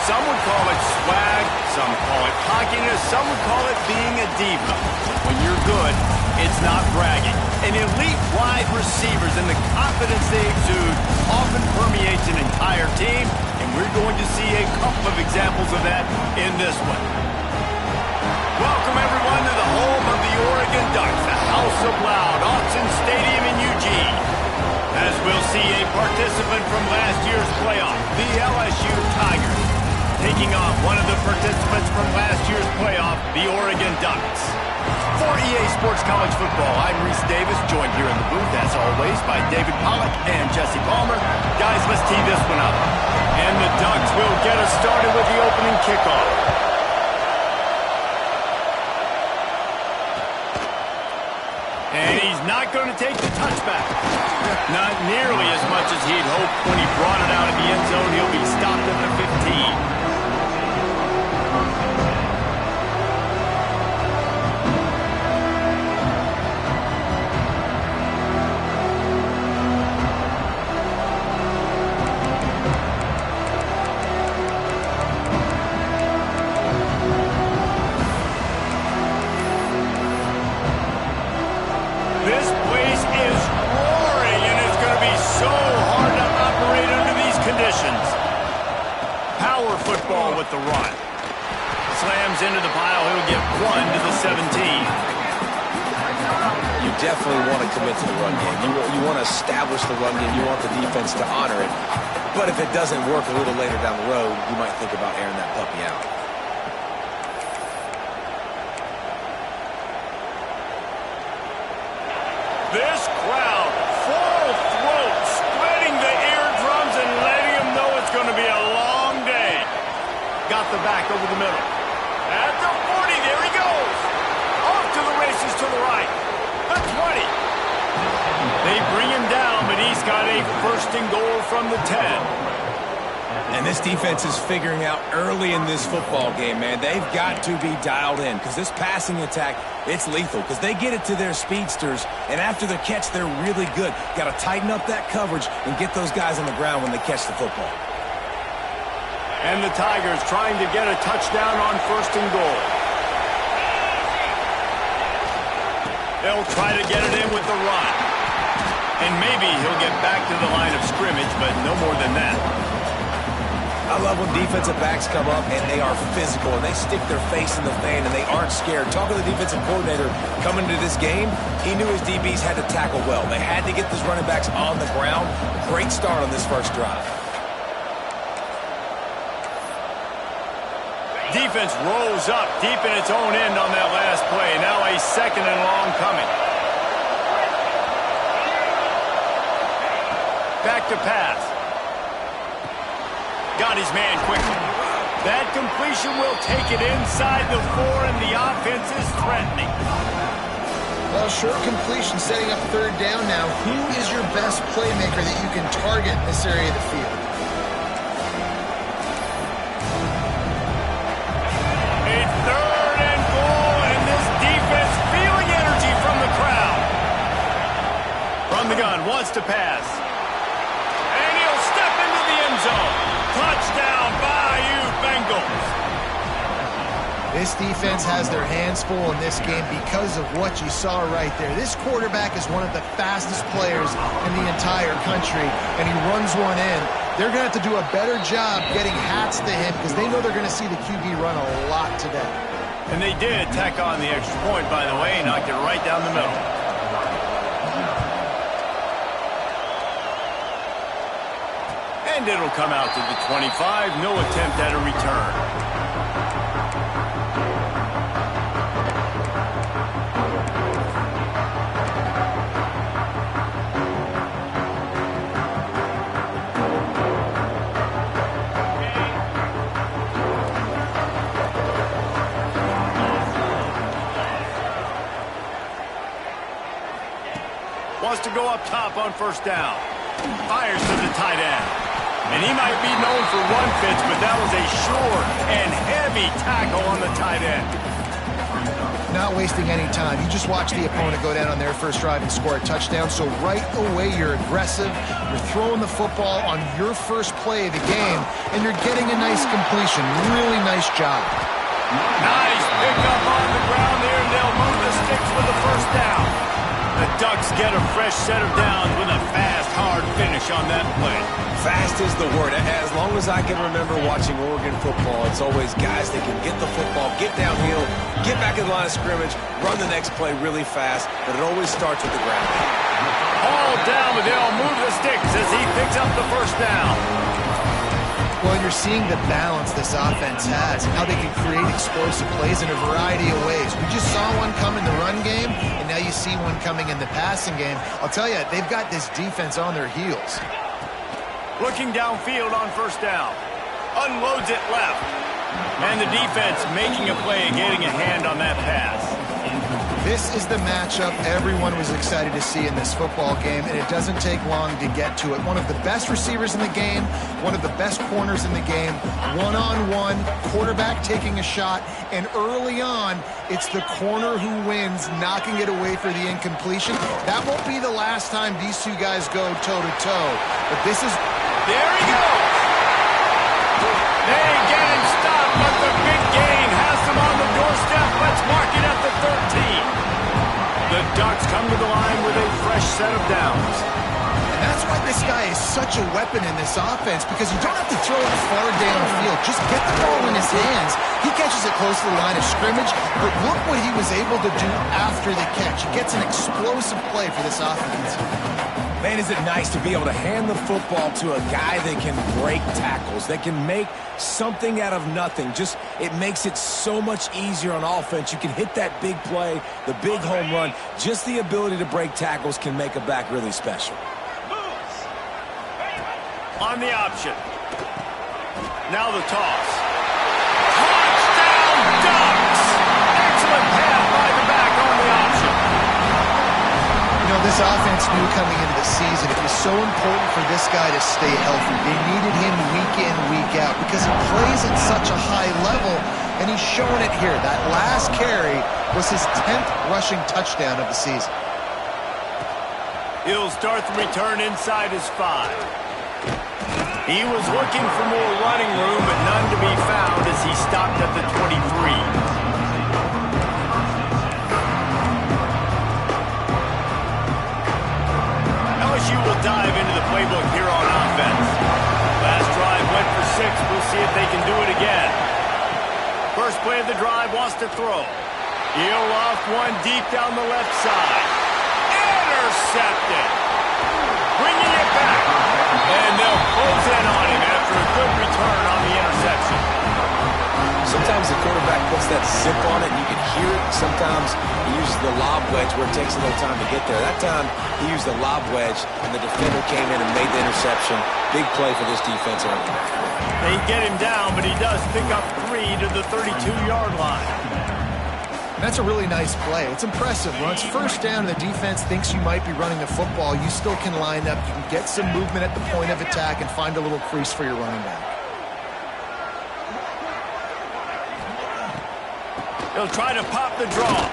Some would call it swag, some call it cockiness, some would call it being a diva. When you're good, it's not bragging. And elite wide receivers and the confidence they exude often permeates an entire team, and we're going to see a couple of examples of that in this one. Welcome, everyone, to the home of the Oregon Ducks, the House of Loud, Autzen Stadium in Eugene. As we'll see a participant from last year's playoff, the LSU Tigers, taking on one of the participants from last year's playoff, the Oregon Ducks. For EA Sports College Football, I'm Reese Davis, joined here in the booth, as always, by David Pollack and Jesse Palmer. Guys, let's tee this one up. And the Ducks will get us started with the opening kickoff. And he's not going to take the touchback. Not nearly as much as he'd hoped when he brought it out of the end zone. He'll be stopped at the 15. This place is roaring, and it's going to be so hard to operate under these conditions. Power football with the run. Slams into the pile. He'll get 1 to the 17. You definitely want to commit to the run game. You want to establish the run game. You want the defense to honor it. But if it doesn't work a little later down the road, you might think about airing that puppy out. This crowd, full throat, spreading the eardrums and letting them know it's going to be a long day. Got the back over the middle. At the 40, there he goes. Off to the races to the right. The 20. They bring him down, but he's got a first and goal from the 10. And this defense is figuring out early in this football game, man. They've got to be dialed in because this passing attack, it's lethal because they get it to their speedsters, and after the catch, they're really good. Got to tighten up that coverage and get those guys on the ground when they catch the football. And the Tigers trying to get a touchdown on first and goal. They'll try to get it in with the run. And maybe he'll get back to the line of scrimmage, but no more than that. I love when defensive backs come up and they are physical and they stick their face in the fan and they aren't scared. Talking to the defensive coordinator coming into this game, he knew his DBs had to tackle well. They had to get these running backs on the ground. Great start on this first drive. Defense rose up deep in its own end on that last play. Now a second and long coming. Back to pass. Got his man quickly. That completion will take it inside the 4, and the offense is threatening. Well, short completion setting up third down now. Who is your best playmaker that you can target in this area of the field? A third and goal, and this defense feeling energy from the crowd. From the gun, wants to pass. And he'll step into the end zone. Touchdown, Bayou Bengals. This defense has their hands full in this game because of what you saw right there. This quarterback is one of the fastest players in the entire country, and he runs one in. They're going to have to do a better job getting hats to him because they know they're going to see the QB run a lot today. And they did tack on the extra point, by the way, knocked it right down the middle. And it'll come out to the 25. No attempt at a return. Wants to go up top on first down. Fires to the tight end. And he might be known for run fits, but that was a short and heavy tackle on the tight end. Not wasting any time. You just watch the opponent go down on their first drive and score a touchdown. So right away, you're aggressive. You're throwing the football on your first play of the game, and you're getting a nice completion. Really nice job. Nice pickup on the ground there, and they'll move the sticks for the first down. The Ducks get a fresh set of downs with a fast, hard finish on that play. Fast is the word. As long as I can remember watching Oregon football, it's always guys that can get the football, get downhill, get back in the line of scrimmage, run the next play really fast, but it always starts with the ground. All down, but they'll move the sticks as he picks up the first down. Well, you're seeing the balance this offense has, how they can create explosive plays in a variety of ways. We just saw one come in the run game, and now you see one coming in the passing game. I'll tell you, they've got this defense on their heels. Looking downfield on first down. Unloads it left. And the defense making a play and getting a hand on that pass. This is the matchup everyone was excited to see in this football game, and it doesn't take long to get to it. One of the best receivers in the game, one of the best corners in the game, one-on-one, quarterback taking a shot, and early on, it's the corner who wins, knocking it away for the incompletion. That won't be the last time these two guys go toe-to-toe, but this is... There he goes! They get him stopped, but the big gain has him on the doorstep. Let's mark it at the 13. The Ducks come to the line with a fresh set of downs. And that's why this guy is such a weapon in this offense, because you don't have to throw it far downfield. Just get the ball in his hands. He catches it close to the line of scrimmage, but look what he was able to do after the catch. He gets an explosive play for this offense. Man, is it nice to be able to hand the football to a guy that can break tackles, that can make something out of nothing. Just, it makes it so much easier on offense. You can hit that big play, the big home run. Just the ability to break tackles can make a back really special. On the option. Now the toss. Touchdown, Ducks! Excellent pass by the back on the option. You know, this offense knew coming into the season it was so important for this guy to stay healthy. They needed him week in, week out, because he plays at such a high level, and he's showing it here. That last carry was his 10th rushing touchdown of the season. He'll start the return inside his 5. He was looking for more running room, but none to be found as he stopped at the 23. LSU will dive into the playbook here on offense. Last drive went for 6. We'll see if they can do it again. First play of the drive wants to throw. He'll loft one deep down the left side. Intercepted. Bringing it back. And they'll close in on him after a good return on the interception. Sometimes the quarterback puts that zip on it, and you can hear it. Sometimes he uses the lob wedge where it takes a little time to get there. That time, he used the lob wedge, and the defender came in and made the interception. Big play for this defense early. They get him down, but he does pick up 3 to the 32-yard line. That's a really nice play. It's impressive. When it's first down and the defense thinks you might be running the football, you still can line up. You can get some movement at the point of attack and find a little crease for your running back. He'll try to pop the draw.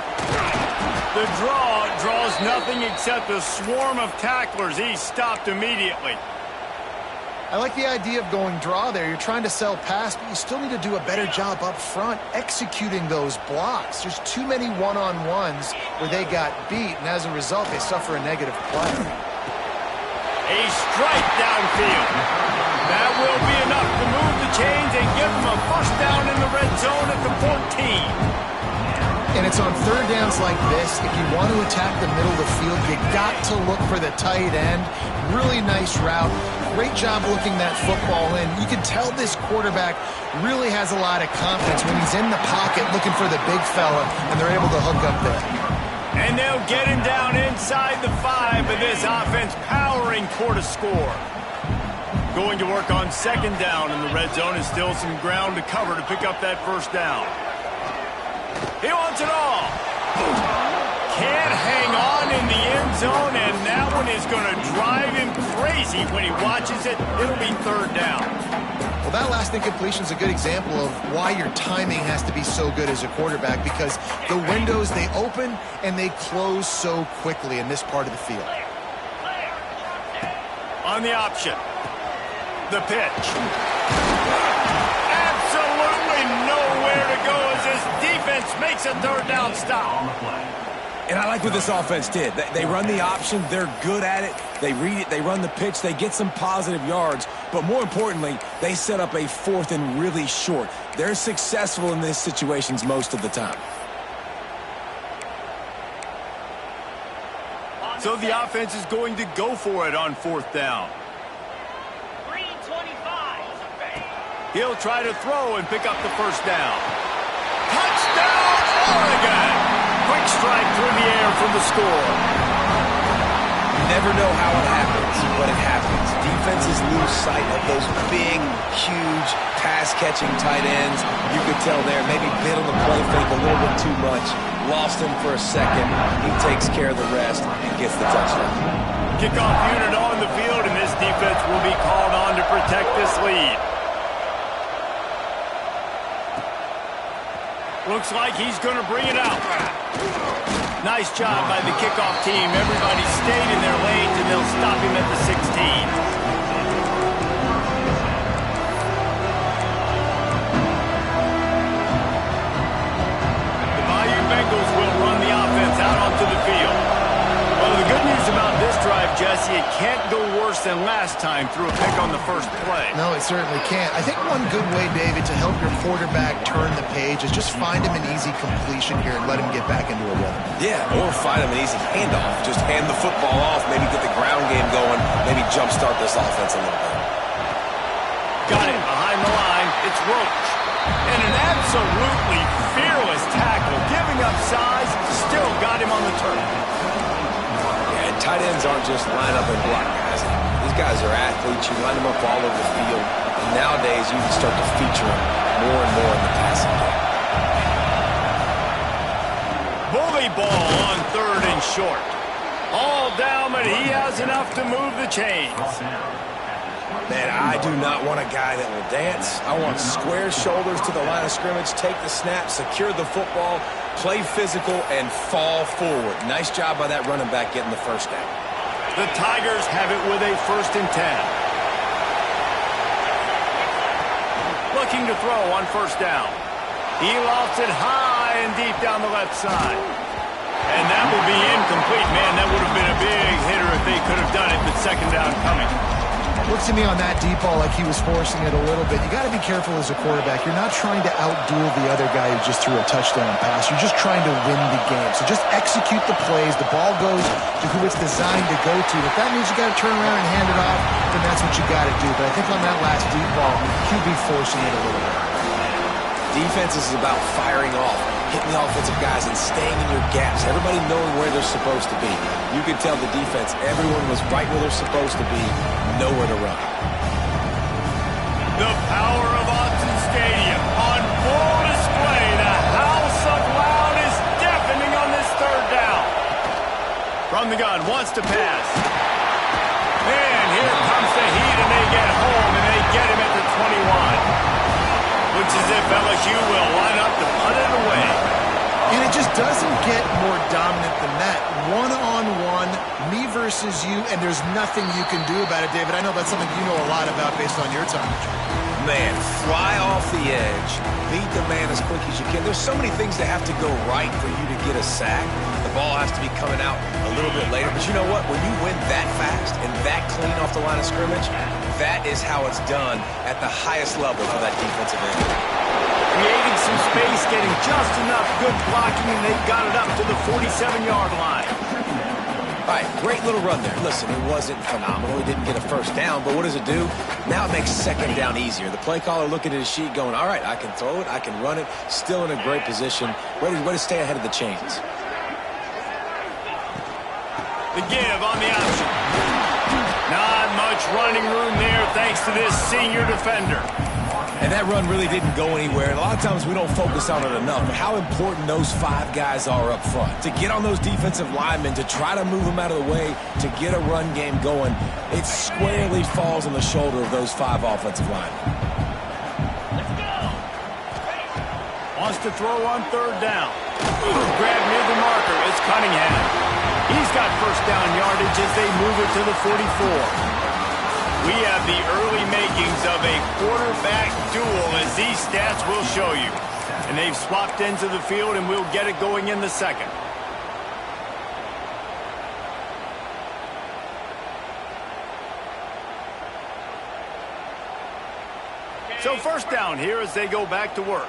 The draw draws nothing except a swarm of tacklers. He's stopped immediately. I like the idea of going draw there. You're trying to sell pass, but you still need to do a better job up front executing those blocks. There's too many one-on-ones where they got beat, and as a result, they suffer a negative play. A strike downfield. That will be enough to move the chains and give them a first down in the red zone at the 14. And it's on third downs like this, if you want to attack the middle of the field, you got to look for the tight end. Really nice route. Great job looking that football in. You can tell this quarterback really has a lot of confidence when he's in the pocket looking for the big fella, and they're able to hook up there. And they'll get him down inside the 5, but this offense powering toward a score. Going to work on second down in the red zone, is still some ground to cover to pick up that first down. He wants it all. Can't hang on in the end zone, and that one is going to drive him crazy when he watches it. It'll be third down. Well, that last incompletion is a good example of why your timing has to be so good as a quarterback, because the windows, they open and they close so quickly in this part of the field. On the option, the pitch. Absolutely nowhere to go as this defense makes a third down stop. And I like what this offense did. They run the option. They're good at it. They read it. They run the pitch. They get some positive yards. But more importantly, they set up a 4th and really short. They're successful in these situations most of the time. So the offense is going to go for it on 4th down. 3:25. He'll try to throw and pick up the first down. Touchdown, Oregon! Quick strike through the air from the score. You never know how it happens, but it happens. Defenses lose sight of those big, huge, pass-catching tight ends. You could tell there, maybe bit on the play fake a little bit too much. Lost him for a second. He takes care of the rest and gets the touchdown. Kickoff unit on the field, and this defense will be called on to protect this lead. Looks like he's going to bring it out. Nice job by the kickoff team. Everybody stayed in their lanes, and they'll stop him at the 16. The Bayou Bengals will run the offense out onto the field. Well, the good news about this drive, Jesse, it can't go worse than last time through a pick on the first play. No, it certainly can't. I think one good way, David, to help your quarterback turn the page is just find him an easy completion here and let him get back into a rhythm. Yeah, or find him an easy handoff. Just hand the football off, maybe get the ground game going, maybe jumpstart this offense a little bit. Got it behind the line. It's Roach. And an absolutely fearless tackle, giving up size, still got him on the turn. Yeah, and tight ends aren't just line up and block guys. These guys are athletes. You line them up all over the field. And nowadays, you can start to feature them more and more in the passing game. Bully ball on 3rd and short. All down, but he has enough to move the chains. Man, I do not want a guy that will dance. I want square shoulders to the line of scrimmage, take the snap, secure the football, play physical, and fall forward. Nice job by that running back getting the first down. The Tigers have it with a 1st and 10. Looking to throw on 1st down. He lofts it high and deep down the left side. And that will be incomplete. Man, that would have been a big hitter if they could have done it, but 2nd down coming. Looks to me on that deep ball like he was forcing it a little bit. You got to be careful as a quarterback. You're not trying to outduel the other guy who just threw a touchdown pass. You're just trying to win the game. So just execute the plays. The ball goes to who it's designed to go to. If that means you got to turn around and hand it off, then that's what you got to do. But I think on that last deep ball, QB forcing it a little bit. Defense is about firing off, hitting the offensive guys, and staying in your gaps. Everybody knowing where they're supposed to be. You could tell the defense, everyone was right where they're supposed to be, nowhere to run. The power of Autzen Stadium on full display. The house of loud is deafening on this 3rd down. From the gun, wants to pass. And here comes the heat, and they get home, and they get him at the 21. Looks as if LSU will line up to punt it away. And it just doesn't get more dominant than that. One-on-one, me versus you, and there's nothing you can do about it, David. I know that's something you know a lot about based on your time. Man, fly off the edge, beat the man as quick as you can. There's so many things that have to go right for you to get a sack. The ball has to be coming out a little bit later. But you know what? When you win that fast and that clean off the line of scrimmage, that is how it's done at the highest level for that defensive end. Creating some space, getting just enough good blocking, and they've got it up to the 47-yard line. All right, great little run there. Listen, it wasn't phenomenal. He didn't get a first down, but what does it do? Now it makes 2nd down easier. The play caller looking at his sheet going, all right, I can throw it, I can run it, still in a great position. Way to stay ahead of the chains. The give on the option. Not much running room there thanks to this senior defender. And that run really didn't go anywhere. And a lot of times we don't focus on it enough. But how important those 5 guys are up front. To get on those defensive linemen, to try to move them out of the way, to get a run game going, it squarely falls on the shoulder of those 5 offensive linemen. Wants to throw on third down. Grab near the marker. It's Cunningham. He's got first down yardage as they move it to the 44. We have the early makings of a quarterback duel, as these stats will show you. And they've swapped ends of the field, and we'll get it going in the second. So first down here as they go back to work.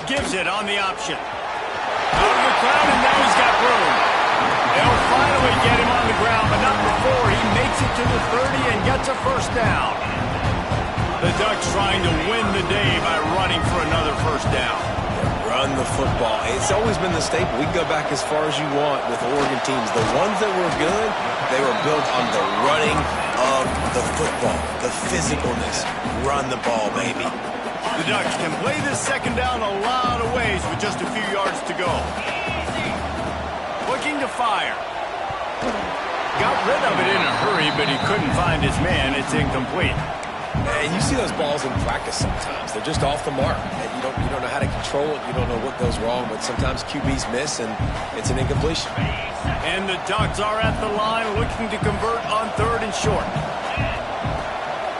Gives it on the option. Out of the crowd, and now he's got room. They'll finally get him on the ground, but not before he makes it to the 30 and gets a first down. The Ducks trying to win the day by running for another first down. Run the football. It's always been the staple. We can go back as far as you want with Oregon teams. The ones that were good, they were built on the running of the football, the physicalness. Run the ball, baby. The Ducks can play this second down a lot of ways with just a few yards to go. Looking to fire. Got rid of it in a hurry, but he couldn't find his man. It's incomplete. And you see those balls in practice sometimes. They're just off the mark. And you don't know how to control it. You don't know what goes wrong, but sometimes QBs miss, and it's an incompletion. And the Ducks are at the line looking to convert on third and short.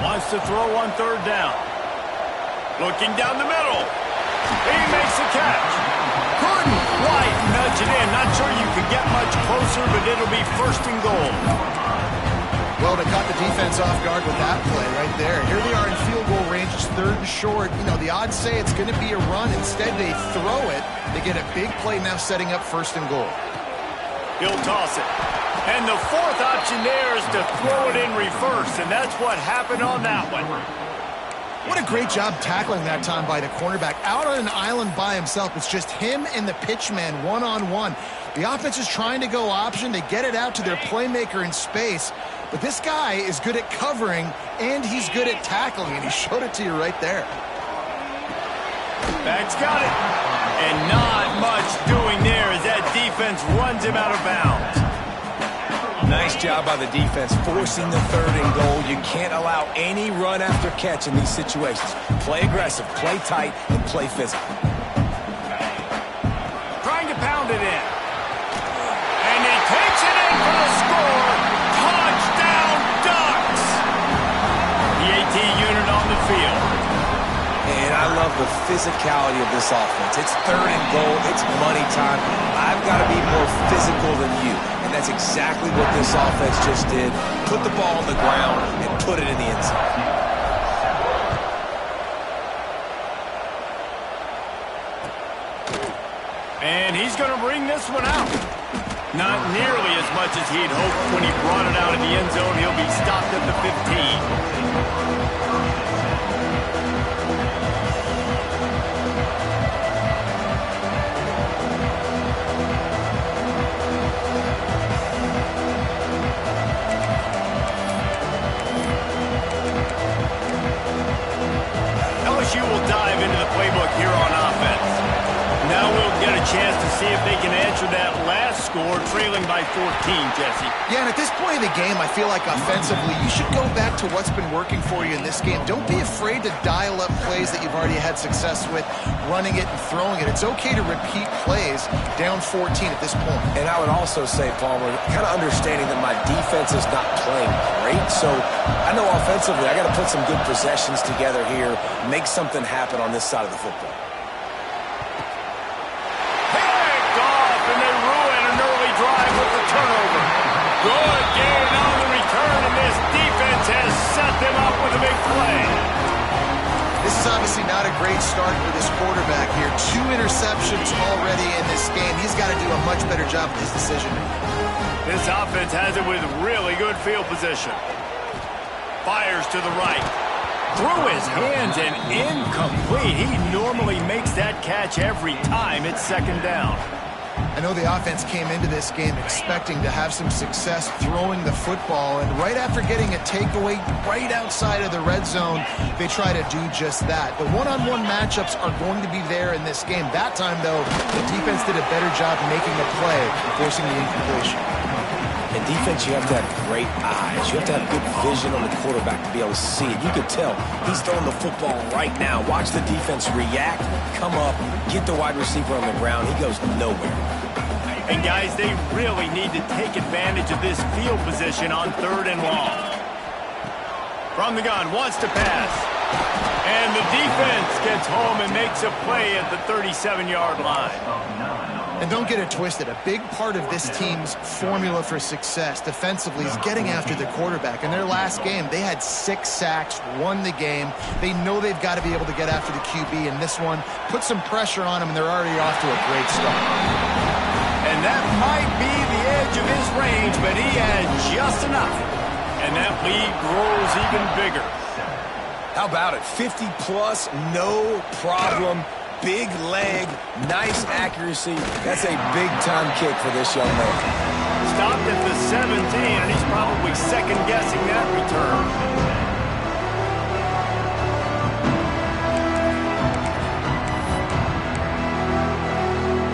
Wants to throw on third down. Looking down the middle. He makes the catch. Couldn't quite nudge it in. Not sure you could get much closer, but it'll be first and goal. Well, they caught the defense off guard with that play right there. Here they are in field goal range. It's third and short. You know, the odds say it's going to be a run. Instead, they throw it. They get a big play now setting up first and goal. He'll toss it. And the fourth option there is to throw it in reverse, and that's what happened on that one. What a great job tackling that time by the cornerback. Out on an island by himself. It's just him and the pitchman one-on-one. The offense is trying to go option. They get it out to their playmaker in space. But this guy is good at covering, and he's good at tackling, and he showed it to you right there. Back's got it. And not much doing there as that defense runs him out of bounds. Nice job by the defense forcing the third and goal. You can't allow any run after catch in these situations. Play aggressive, play tight, and play physical. Trying to pound it in. And he takes it in for the score. Touchdown, Ducks! The AT unit on the field. And I love the physicality of this offense. It's third and goal. It's money time. I've got to be more physical than you. And that's exactly what this offense just did. Put the ball on the ground and put it in the end zone. And he's going to bring this one out. Not nearly as much as he'd hoped when he brought it out in the end zone. He'll be stopped at the 15. LSU will dive into the playbook here on offense. Now we'll get a chance to see if they can answer that last score, trailing by 14, Jesse. Yeah, and at this point in the game, I feel like offensively, you should go back to what's been working for you in this game. Don't be afraid to dial up plays that you've already had success with, running it and throwing it. It's okay to repeat plays down 14 at this point. And I would also say, Palmer, kind of understanding that my defense is not playing great. So I know offensively, I got to put some good possessions together here, make something happen on this side of the football. Turnover. Good gain on the return, and this defense has set them up with a big play. This is obviously not a great start for this quarterback here. 2 interceptions already in this game. He's got to do a much better job with his decision. This offense has it with really good field position. Fires to the right. Through his hands and incomplete. He normally makes that catch every time. It's second down. I know the offense came into this game expecting to have some success throwing the football, and right after getting a takeaway right outside of the red zone, they try to do just that. The one-on-one matchups are going to be there in this game. That time, though, the defense did a better job making a play, forcing the incompletion. And on defense, you have to have great eyes. You have to have good vision on the quarterback to be able to see it. You could tell he's throwing the football right now. Watch the defense react, come up, get the wide receiver on the ground. He goes nowhere. And, guys, they really need to take advantage of this field position on 3rd and long. From the gun, wants to pass. And the defense gets home and makes a play at the 37-yard line. And don't get it twisted. A big part of this team's formula for success defensively is getting after the quarterback. In their last game, they had 6 sacks, won the game. They know they've got to be able to get after the QB. And this one, put some pressure on them, and they're already off to a great start. And that might be the edge of his range, but he had just enough. And that lead grows even bigger. How about it? 50-plus, no problem. Big leg, nice accuracy. That's a big-time kick for this young man. Stopped at the 17, and he's probably second-guessing that return.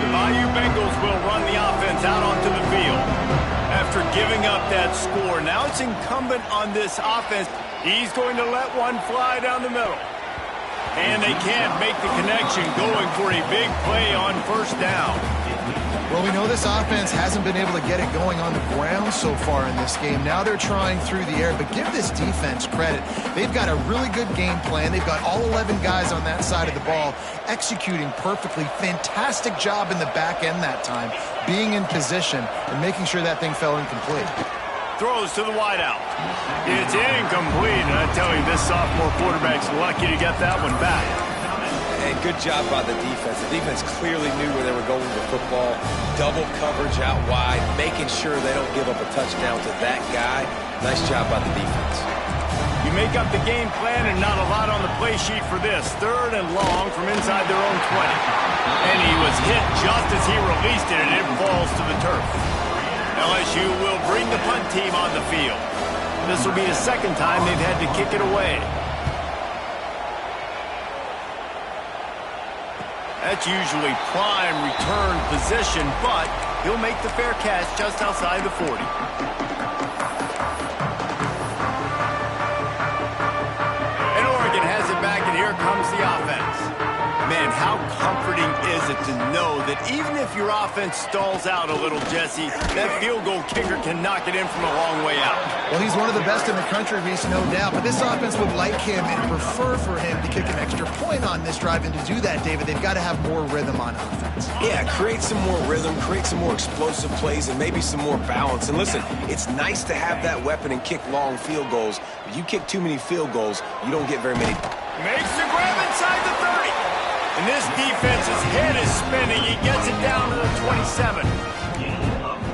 The Bayou Bengals will run the offense out onto the field. After giving up that score, now it's incumbent on this offense. He's going to let one fly down the middle. And they can't make the connection, going for a big play on 1st down. Well, we know this offense hasn't been able to get it going on the ground so far in this game. Now they're trying through the air, but give this defense credit. They've got a really good game plan. They've got all 11 guys on that side of the ball executing perfectly. Fantastic job in the back end that time, being in position and making sure that thing fell incomplete. Throws to the wideout. It's incomplete, and I tell you, this sophomore quarterback's lucky to get that one back. And good job by the defense. The defense clearly knew where they were going with the football. Double coverage out wide, making sure they don't give up a touchdown to that guy. Nice job by the defense. You make up the game plan and not a lot on the play sheet for this. 3rd and long from inside their own 20. And he was hit just as he released it, and it falls to the turf. LSU will bring the punt team on the field. This will be the 2nd time they've had to kick it away. That's usually prime return position, but he'll make the fair catch just outside the 40. And Oregon has it back, and here comes the offense. Man, how comforting is it to know that even if your offense stalls out a little, Jesse, that field goal kicker can knock it in from a long way out. Well, he's one of the best in the country, Reese, no doubt. But this offense would like him and prefer for him to kick an extra point on this drive. And to do that, David, they've got to have more rhythm on offense. Yeah, create some more rhythm, create some more explosive plays, and maybe some more balance. And listen, it's nice to have that weapon and kick long field goals. If you kick too many field goals, you don't get very many. Makes the grab inside the 30. And this defense's head is spinning. He gets it down to the 27.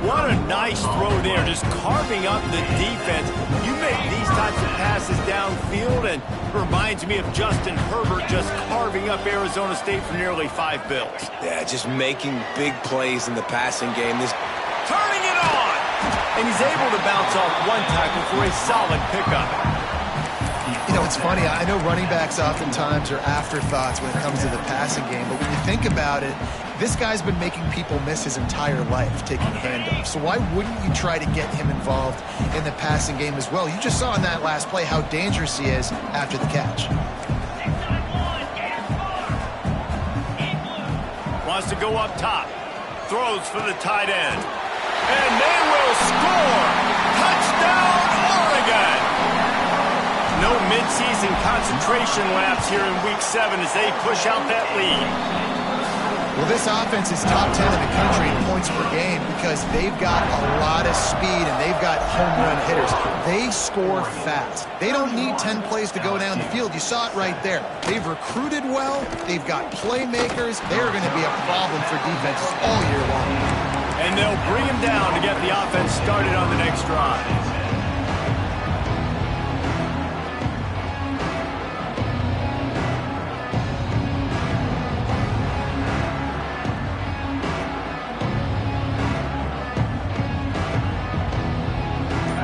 What a nice throw there, just carving up the defense. You make these types of passes downfield, and it reminds me of Justin Herbert just carving up Arizona State for nearly 5 bills. Yeah, just making big plays in the passing game. Turning it on! And he's able to bounce off one tackle for a solid pickup. You know, it's funny. I know running backs oftentimes are afterthoughts when it comes to the passing game, but when you think about it, this guy's been making people miss his entire life taking handoffs. So why wouldn't you try to get him involved in the passing game as well? You just saw in that last play how dangerous he is after the catch. Wants to go up top. Throws for the tight end. And they will score! Touchdown, Oregon! No midseason concentration laps here in Week 7 as they push out that lead. Well, this offense is top 10 in the country in points per game because they've got a lot of speed and they've got home run hitters. They score fast. They don't need 10 plays to go down the field. You saw it right there. They've recruited well. They've got playmakers. They're going to be a problem for defenses all year long. And they'll bring him down to get the offense started on the next drive.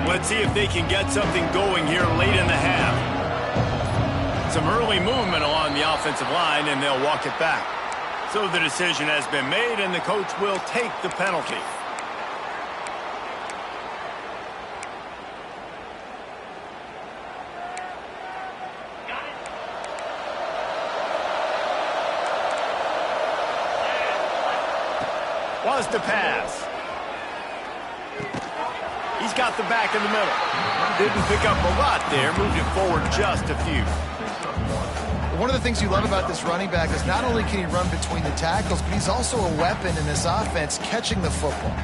Let's see if they can get something going here late in the half. Some early movement along the offensive line, and they'll walk it back. So the decision has been made, and the coach will take the penalty. Wants to pass. He's got the back in the middle. Didn't pick up a lot there. Moved it forward just a few. One of the things you love about this running back is not only can he run between the tackles, but he's also a weapon in this offense catching the football.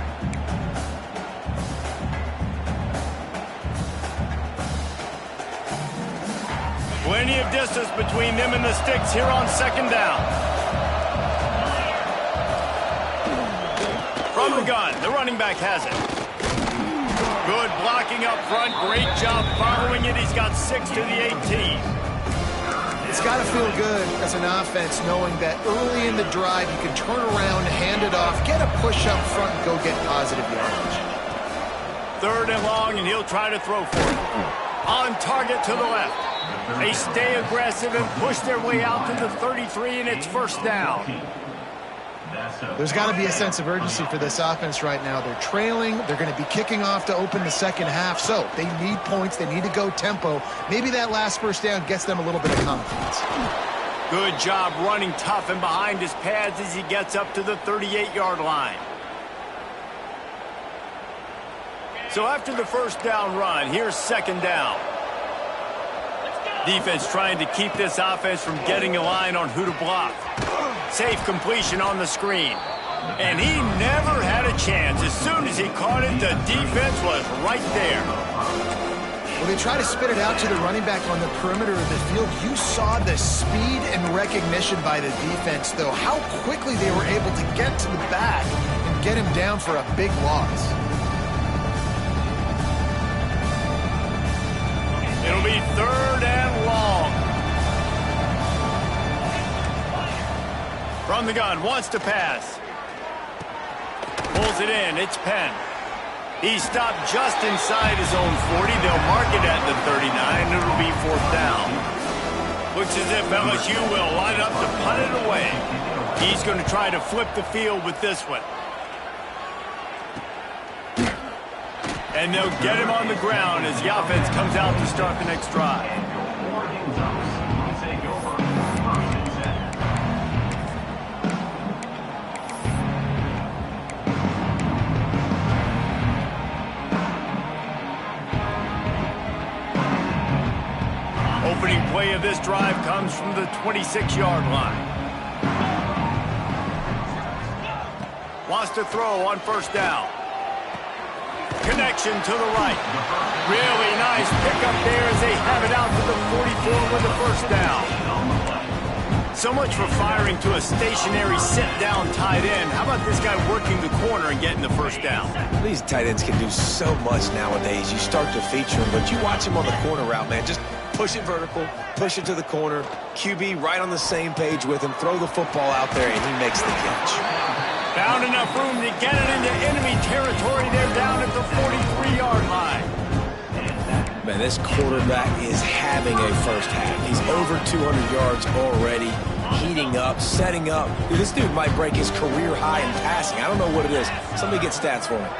Plenty of distance between them and the sticks here on second down. From the gun, the running back has it. Good blocking up front. Great job following it. He's got 6 to the 18. It's got to feel good as an offense knowing that early in the drive you can turn around, hand it off, get a push up front, and go get positive yardage. 3rd and long, and he'll try to throw for it. On target to the left. They stay aggressive and push their way out to the 33, and it's 1st down. There's got to be a sense of urgency for this offense right now. They're trailing. They're going to be kicking off to open the second half. So they need points. They need to go tempo. Maybe that last 1st down gets them a little bit of confidence. Good job running tough and behind his pads as he gets up to the 38-yard line. So after the 1st down run, here's 2nd down. Defense trying to keep this offense from getting a line on who to block. Safe completion on the screen. And he never had a chance. As soon as he caught it, the defense was right there. Well, they try to spit it out to the running back on the perimeter of the field. You saw the speed and recognition by the defense, though. How quickly they were able to get to the back and get him down for a big loss. It'll be 3rd and long. From the gun, wants to pass. Pulls it in, it's Penn. He stopped just inside his own 40. They'll mark it at the 39. It'll be 4th down. Looks as if LSU will line up to punt it away. He's going to try to flip the field with this one. And they'll get him on the ground as the offense comes out to start the next drive. Opening play of this drive comes from the 26-yard line. Wants to throw on 1st down. Connection to the right. Really nice pickup there as they have it out to the 44 with the 1st down. So much for firing to a stationary sit-down tight end. How about this guy working the corner and getting the 1st down? These tight ends can do so much nowadays. You start to feature them, but you watch him on the corner route, man. Just push it vertical, push it to the corner. QB right on the same page with him. Throw the football out there, and he makes the catch. Found enough room to get it into enemy territory. They're down at the 43-yard line. Man, this quarterback is having a 1st half. He's over 200 yards already, heating up, setting up. Dude, this dude might break his career high in passing. I don't know what it is. Somebody get stats for him.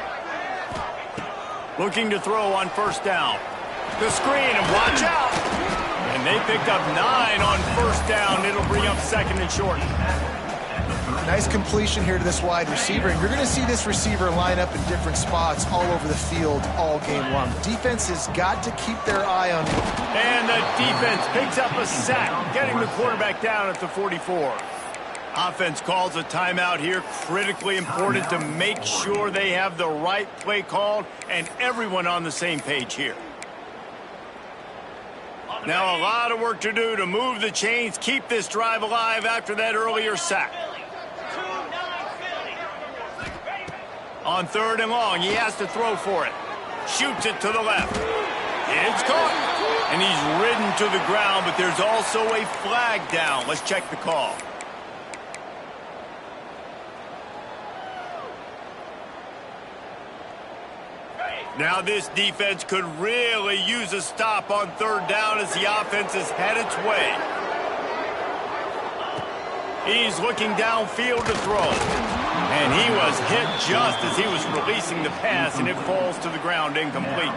Looking to throw on 1st down. The screen, and watch out. And they picked up 9 on 1st down. It'll bring up 2nd and short. Nice completion here to this wide receiver, and you're going to see this receiver line up in different spots all over the field all game long. Defense has got to keep their eye on him. And the defense picks up a sack, getting the quarterback down at the 44. Offense calls a timeout here, critically important to make sure they have the right play called and everyone on the same page here. Now a lot of work to do to move the chains, keep this drive alive after that earlier sack. On 3rd and long, he has to throw for it. Shoots it to the left. It's caught. And he's ridden to the ground, but there's also a flag down. Let's check the call. Now this defense could really use a stop on 3rd down as the offense has had its way. He's looking downfield to throw. And he was hit just as he was releasing the pass, and it falls to the ground incomplete.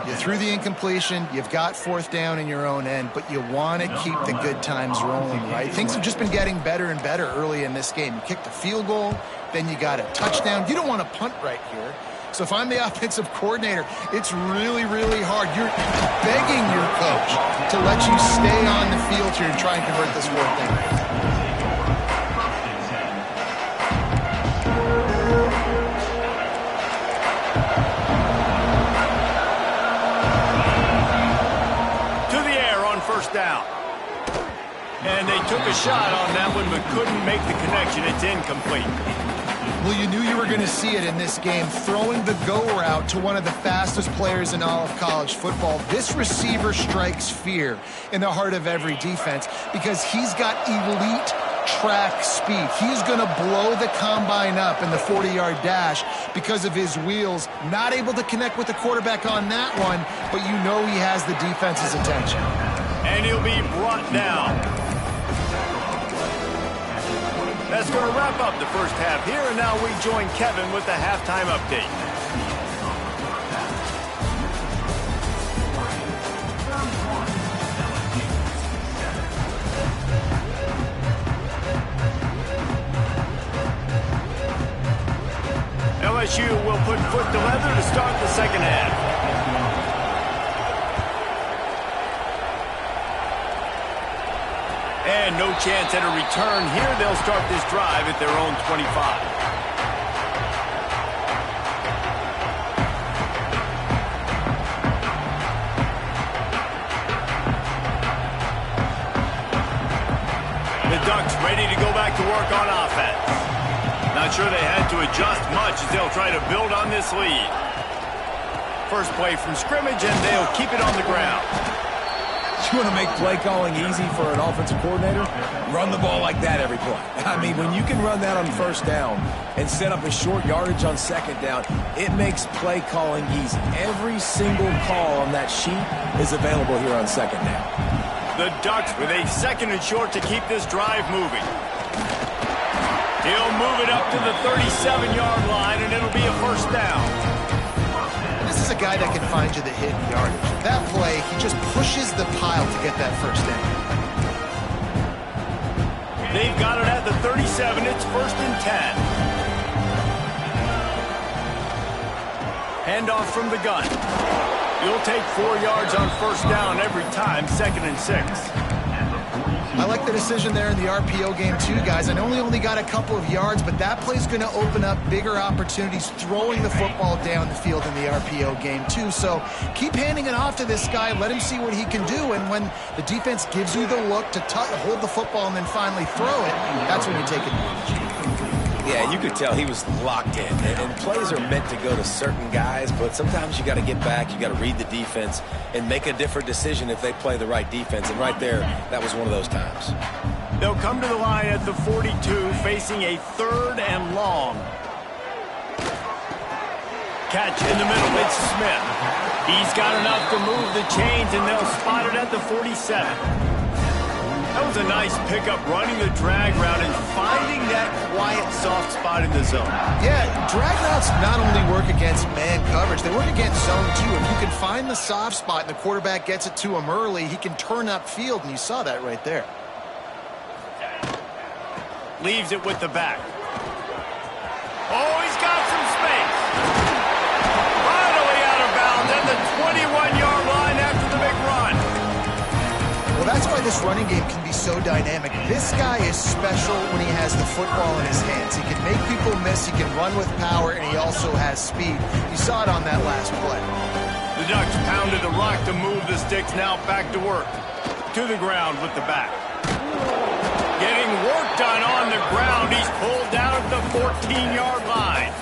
You threw the incompletion, you've got fourth down in your own end, but you want to keep the good times rolling, right? Things have just been getting better and better early in this game. You kicked a field goal, then you got a touchdown. You don't want to punt right here. So if I'm the offensive coordinator, it's really, really hard. You're begging your coach to let you stay on the field here and try and convert this fourth down. First down. And they took a shot on that one but couldn't make the connection. It's incomplete. Well, you knew you were going to see it in this game, throwing the go route to one of the fastest players in all of college football. This receiver strikes fear in the heart of every defense because he's got elite track speed. He's going to blow the combine up in the 40-yard dash because of his wheels. Not able to connect with the quarterback on that one, but you know he has the defense's attention. And he'll be brought down. That's going to wrap up the first half here, and now we join Kevin with the halftime update. LSU will put foot to leather to start the second half. And no chance at a return here. They'll start this drive at their own 25. The Ducks ready to go back to work on offense. Not sure they had to adjust much as they'll try to build on this lead. First play from scrimmage, and they'll keep it on the ground. You want to make play calling easy for an offensive coordinator? Run the ball like that every play. I mean, when you can run that on first down and set up a short yardage on second down, it makes play calling easy. Every single call on that sheet is available here on second down. The Ducks with a second and short to keep this drive moving. He'll move it up to the 37-yard line, and it'll be a first down. This is a guy that can find you the hidden yardage. That play, he just pushes the pile to get that first down. They've got it at the 37. It's first and 10. Handoff from the gun. You'll take 4 yards on first down every time, second and 6. I like the decision there in the RPO game too, guys. I know he only got a couple of yards, but that play's going to open up bigger opportunities throwing the football down the field in the RPO game too. So keep handing it off to this guy. Let him see what he can do. And when the defense gives you the look to hold the football and then finally throw it, that's when you take advantage. Yeah, you could tell he was locked in. And plays are meant to go to certain guys, but sometimes you got to get back, you got to read the defense, and make a different decision if they play the right defense. And right there, that was one of those times. They'll come to the line at the 42, facing a third and long. Catch in the middle, it's Smith. He's got enough to move the chains, and they'll spot it at the 47. That was a nice pickup, running the drag route and finding that quiet, soft spot in the zone. Yeah, drag routes not only work against man coverage, they work against zone too. If you can find the soft spot and the quarterback gets it to him early, he can turn upfield, and you saw that right there. Leaves it with the back. Oh, he's got some space. Finally out of bounds at the 21-yard line after the big run. Well, that's why this running game can be so dynamic. This guy is special when he has the football in his hands. He can make people miss, he can run with power, and he also has speed. You saw it on that last play. The Ducks pounded the rock to move the sticks, now back to work. To the ground with the back. Getting work done on the ground. He's pulled down at the 14-yard line.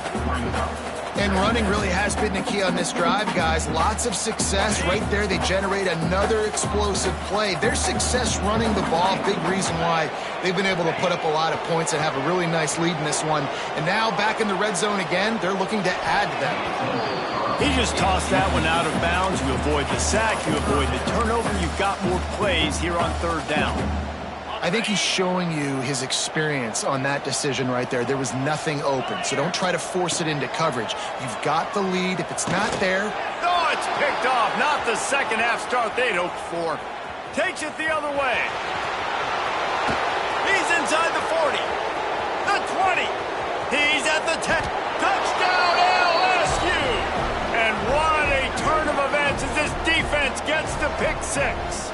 And running really has been the key on this drive, guys. Lots of success right there. They generate another explosive play. Their success running the ball, big reason why they've been able to put up a lot of points and have a really nice lead in this one. And now back in the red zone again, they're looking to add to that. He just tossed that one out of bounds. You avoid the sack, you avoid the turnover. You've got more plays here on third down. I think he's showing you his experience on that decision right there. There was nothing open, so don't try to force it into coverage. You've got the lead. If it's not there, oh, That's picked off. Not the second half start they'd hoped for. Takes it the other way. He's inside the 40. The 20. He's at the 10. Touchdown LSU. And what a turn of events as this defense gets to pick 6.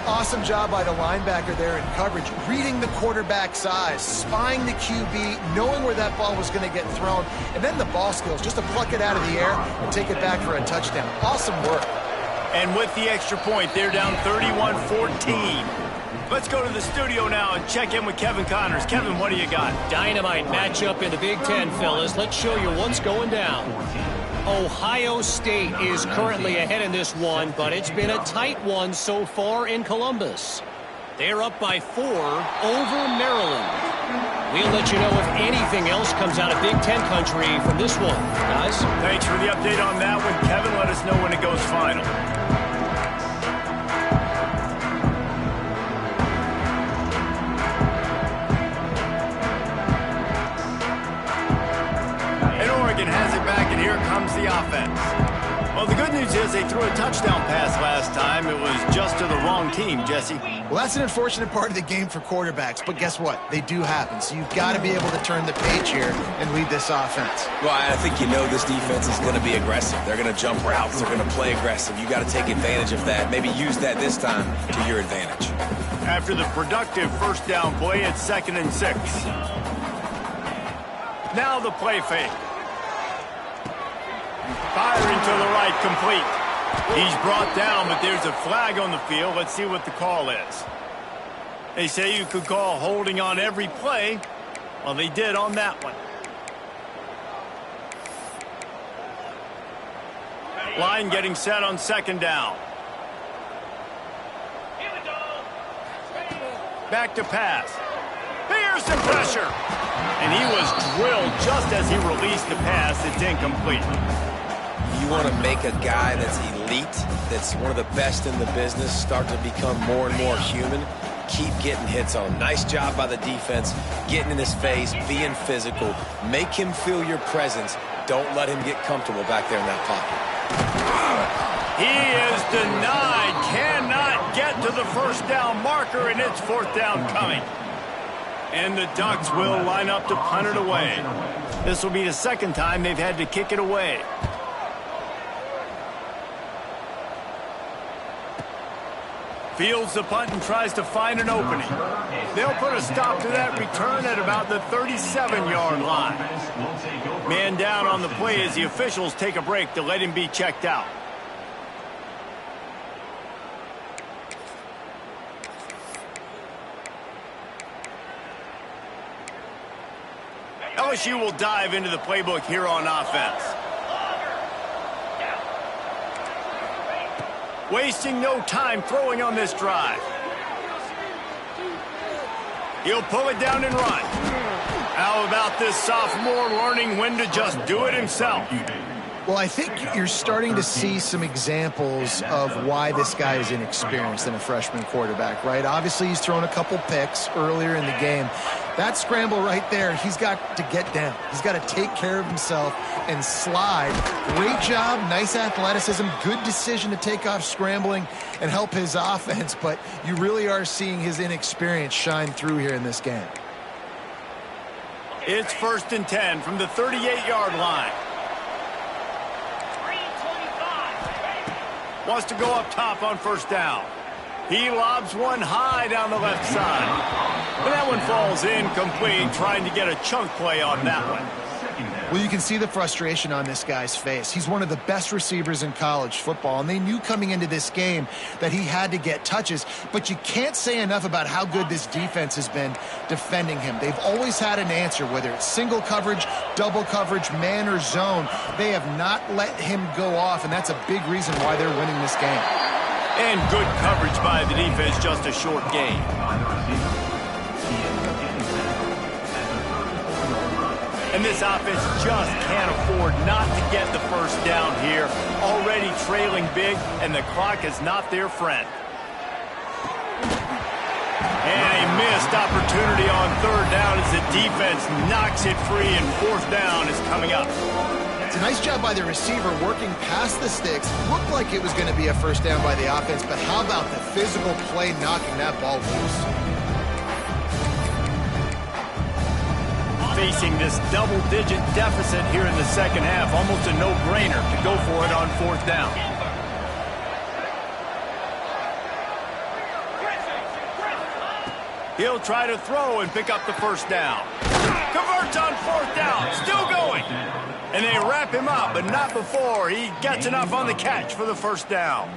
Awesome job by the linebacker there in coverage, reading the quarterback's eyes, spying the QB, knowing where that ball was going to get thrown, and then the ball skills, just to pluck it out of the air and take it back for a touchdown. Awesome work. And with the extra point, they're down 31-14. Let's go to the studio now and check in with Kevin Connors. Kevin, what do you got? Dynamite matchup in the Big Ten, fellas. Let's show you what's going down. Ohio State is currently ahead in this one, but it's been a tight one so far in Columbus. They're up by 4 over Maryland. We'll let you know if anything else comes out of Big Ten country from this one, guys. Thanks for the update on that one, Kevin. Let us know when it goes final. Has it back, and here comes the offense. Well, the good news is they threw a touchdown pass last time. It was just to the wrong team, Jesse. Well, that's an unfortunate part of the game for quarterbacks, but guess what? They do happen, so you've got to be able to turn the page here and lead this offense. Well, I think you know this defense is going to be aggressive. They're going to jump routes. They're going to play aggressive. You got to take advantage of that. Maybe use that this time to your advantage. After the productive first down play, it's 2nd and 6. Now the play fake. Firing to the right, complete. He's brought down, but there's a flag on the field. Let's see what the call is. They say you could call holding on every play. Well, they did on that one. Line getting set on 2nd down. Back to pass. Here's some pressure. And he was drilled just as he released the pass. It's incomplete. You want to make a guy that's elite, that's one of the best in the business, start to become more and more human. Keep getting hits on him. Nice job by the defense, getting in his face, being physical. Make him feel your presence. Don't let him get comfortable back there in that pocket. He is denied. Cannot get to the first down marker, and it's 4th down coming. And the Ducks will line up to punt it away. This will be the 2nd time they've had to kick it away. Fields the punt and tries to find an opening. They'll put a stop to that return at about the 37-yard line. Man down on the play as the officials take a break to let him be checked out. LSU will dive into the playbook here on offense. Wasting no time throwing on this drive. He'll pull it down and run. How about this sophomore learning when to just do it himself? Well, I think you're starting to see some examples of why this guy is inexperienced in a freshman quarterback, right? Obviously, he's thrown a couple picks earlier in the game. That scramble right there, he's got to get down. He's got to take care of himself and slide. Great job, nice athleticism, good decision to take off scrambling and help his offense, but you really are seeing his inexperience shine through here in this game. It's 1st and 10 from the 38-yard line. Wants to go up top on 1st down. He lobs one high down the left side. And that one falls incomplete, trying to get a chunk play on that one. Well, you can see the frustration on this guy's face. He's one of the best receivers in college football, and they knew coming into this game that he had to get touches, but you can't say enough about how good this defense has been defending him. They've always had an answer, whether it's single coverage, double coverage, man or zone. They have not let him go off, and that's a big reason why they're winning this game. And good coverage by the defense, just a short gain. And this offense just can't afford not to get the first down here. Already trailing big, and the clock is not their friend. And a missed opportunity on 3rd down as the defense knocks it free, and 4th down is coming up. It's a nice job by the receiver working past the sticks. Looked like it was going to be a first down by the offense, but how about the physical play knocking that ball loose? Facing this double-digit deficit here in the second half, almost a no-brainer to go for it on fourth down. He'll try to throw and pick up the first down. Converts on fourth down, still going. And they wrap him up, but not before he gets enough on the catch for the first down.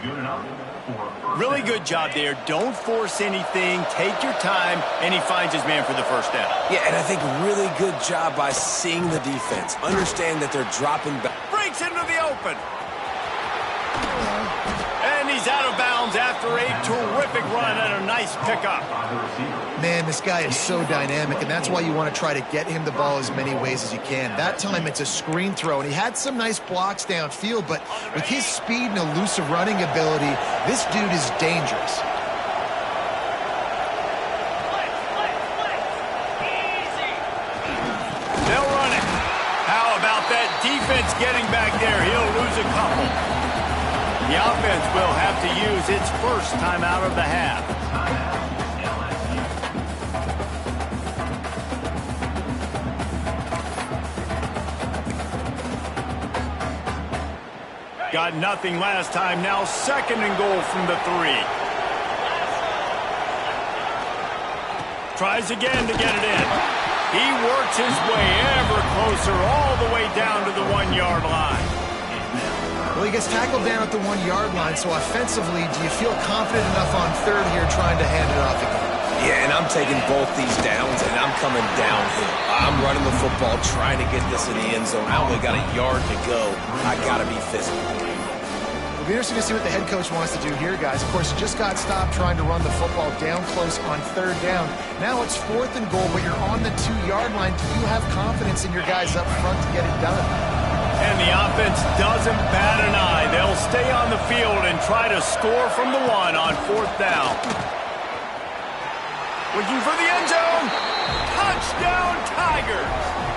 Really good job there. Don't force anything. Take your time, and he finds his man for the first down. Yeah, and I think really good job by seeing the defense. Understand that they're dropping back. Breaks into the open. And he's out of bounds after a terrific run and a nice pickup. Man, this guy is so dynamic, and that's why you want to try to get him the ball as many ways as you can. That time it's a screen throw, and he had some nice blocks downfield, but with his speed and elusive running ability, this dude is dangerous. They'll run it. How about that defense getting back there? He'll lose a couple. The offense will have to use its first time out of the half. Got nothing last time. Now second and goal from the 3. Tries again to get it in. He works his way ever closer all the way down to the 1-yard line. Well, he gets tackled down at the 1-yard line, so offensively, do you feel confident enough on third here trying to hand it off again? Yeah, and I'm taking both these downs, and I'm coming downhill. I'm running the football, trying to get this in the end zone. I only got a yard to go. I got to be physical. It'll be interesting to see what the head coach wants to do here, guys. Of course, you just got stopped trying to run the football down close on third down. Now it's fourth and goal, but you're on the 2-yard line. Do you have confidence in your guys up front to get it done? And the offense doesn't bat an eye. They'll stay on the field and try to score from the 1 on fourth down. Looking for the end zone. Touchdown, Tigers.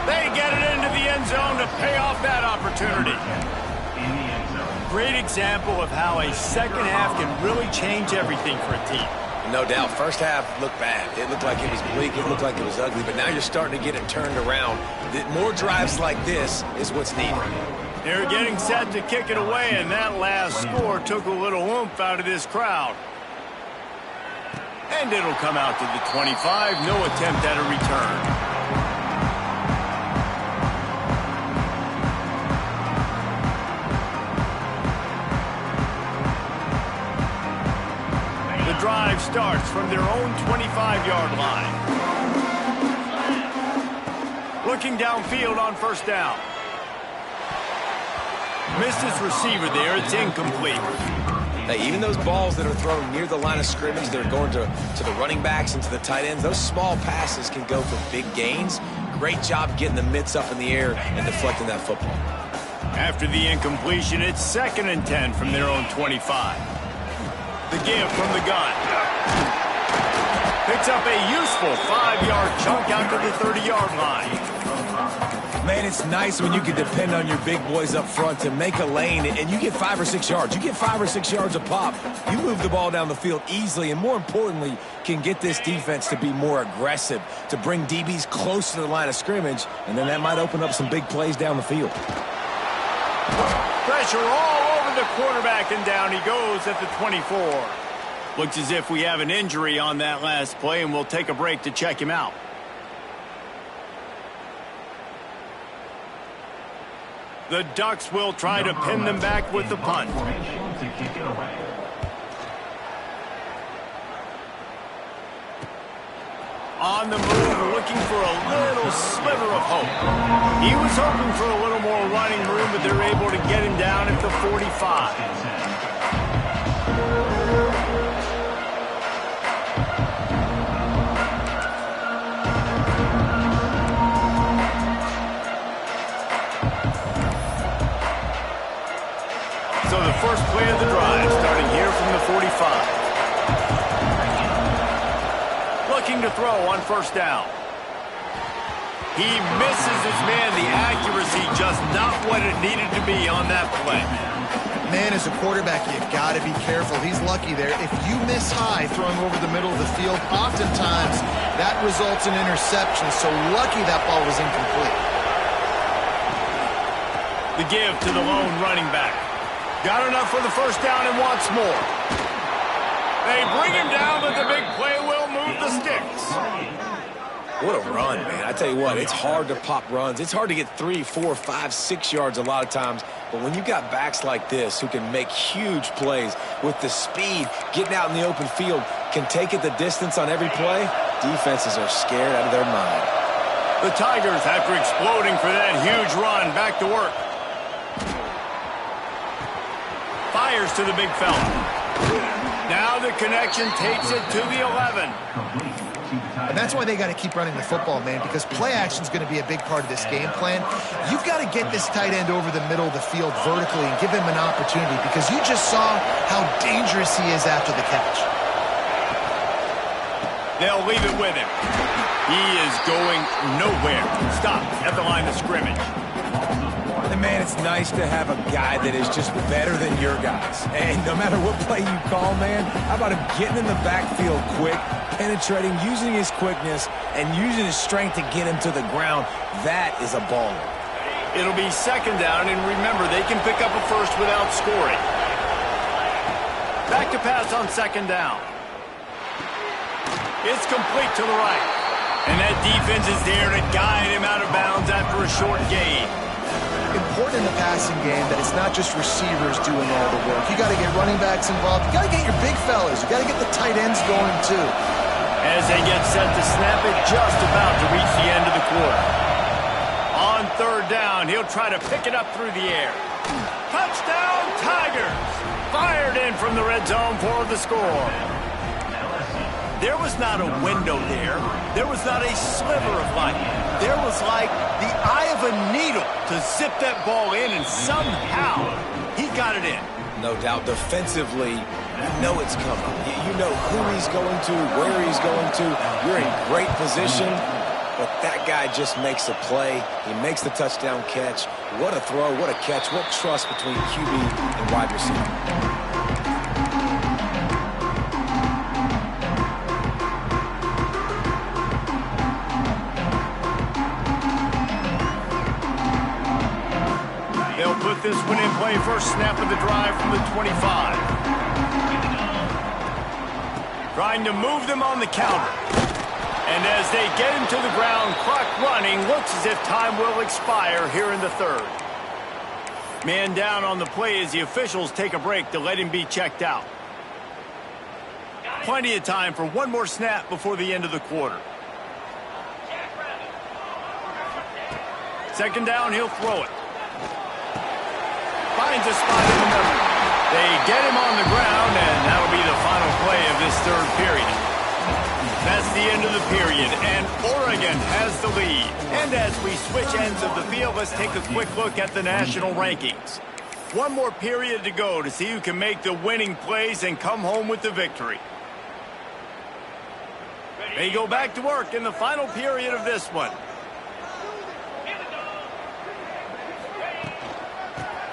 They get it into the end zone to pay off that opportunity. Great example of how a second half can really change everything for a team. No doubt. First half looked bad. It looked like it was bleak. It looked like it was ugly. But now you're starting to get it turned around. More drives like this is what's needed. They're getting set to kick it away, and that last score took a little oomph out of this crowd. And it'll come out to the 25. No attempt at a return. The drive starts from their own 25-yard line. Looking downfield on first down. Missed his receiver there. It's incomplete. Hey, even those balls that are thrown near the line of scrimmage, that are going to the running backs and to the tight ends, those small passes can go for big gains. Great job getting the mitts up in the air and deflecting that football. After the incompletion, it's 2nd and 10 from their own 25. The give from the gun. Picks up a useful 5-yard chunk out to the 30-yard line. Man, it's nice when you can depend on your big boys up front to make a lane, and you get 5 or 6 yards. You get 5 or 6 yards a pop. You move the ball down the field easily, and more importantly, can get this defense to be more aggressive, to bring DBs close to the line of scrimmage, and then that might open up some big plays down the field. Pressure all over the quarterback, and down he goes at the 24. Looks as if we have an injury on that last play, and we'll take a break to check him out. The Ducks will try to pin them back with the punt. On the move, looking for a little sliver of hope. He was hoping for a little more running room, but they're able to get him down at the 45. So the first play of the drive, starting here from the 45. Looking to throw on first down. He misses his man. The accuracy just not what it needed to be on that play. Man, as a quarterback, you've got to be careful. He's lucky there. If you miss high throwing over the middle of the field, oftentimes that results in interception. So lucky that ball was incomplete. The give to the lone running back. Got enough for the first down and wants more. They bring him down, but the big play will move the sticks. What a run, man. I tell you what, it's hard to pop runs. It's hard to get 3, 4, 5, 6 yards a lot of times. But when you've got backs like this who can make huge plays with the speed, getting out in the open field, can take it the distance on every play, defenses are scared out of their mind. The Tigers, after exploding for that huge run, back to work. Fires to the big fella. Now the connection takes it to the 11. And that's why they got to keep running the football, man, because play action is going to be a big part of this game plan. You've got to get this tight end over the middle of the field vertically and give him an opportunity, because you just saw how dangerous he is after the catch. They'll leave it with him. He is going nowhere. Stop at the line of scrimmage. And, man, it's nice to have a guy that is just better than your guys. And no matter what play you call, man, how about him getting in the backfield quick, penetrating, using his quickness, and using his strength to get him to the ground? That is a baller. It'll be second down, and remember, they can pick up a first without scoring. Back to pass on second down. It's complete to the right. And that defense is there to guide him out of bounds after a short gain. Important in the passing game that it's not just receivers doing all the work. You got to get running backs involved. You got to get your big fellas. You got to get the tight ends going too. As they get set to snap it, just about to reach the end of the quarter. On third down, he'll try to pick it up through the air. Touchdown, Tigers! Fired in from the red zone for the score. There was not a window there. There was not a sliver of light. There was like the eye of a needle to zip that ball in, and somehow he got it in. No doubt defensively, you know it's coming. You know who he's going to, where he's going to. You're in great position, but that guy just makes a play. He makes the touchdown catch. What a throw, what a catch, what trust between QB and wide receiver. Put this one in play. First snap of the drive from the 25. Trying to move them on the counter. And as they get him to the ground, clock running, looks as if time will expire here in the third. Man down on the play as the officials take a break to let him be checked out. Plenty of time for one more snap before the end of the quarter. Second down, he'll throw it. Finds a spot in the middle. They get him on the ground, and that'll be the final play of this third period. That's the end of the period, and Oregon has the lead. And as we switch ends of the field, let's take a quick look at the national rankings. One more period to go to see who can make the winning plays and come home with the victory. They go back to work in the final period of this one.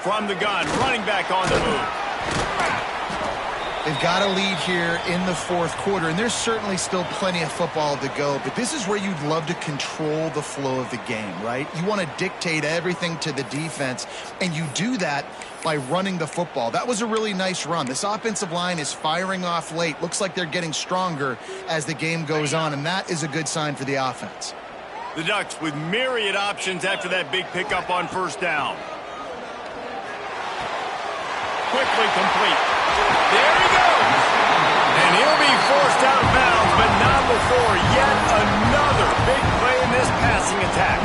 From the gun, running back on the move. They've got a lead here in the fourth quarter, and there's certainly still plenty of football to go, but this is where you'd love to control the flow of the game, right? You want to dictate everything to the defense, and you do that by running the football. That was a really nice run. This offensive line is firing off late. Looks like they're getting stronger as the game goes on, and that is a good sign for the offense. The Ducks with myriad options after that big pickup on first down. Quickly complete. There he goes. And he'll be forced out of bounds, but not before yet another big play in this passing attack.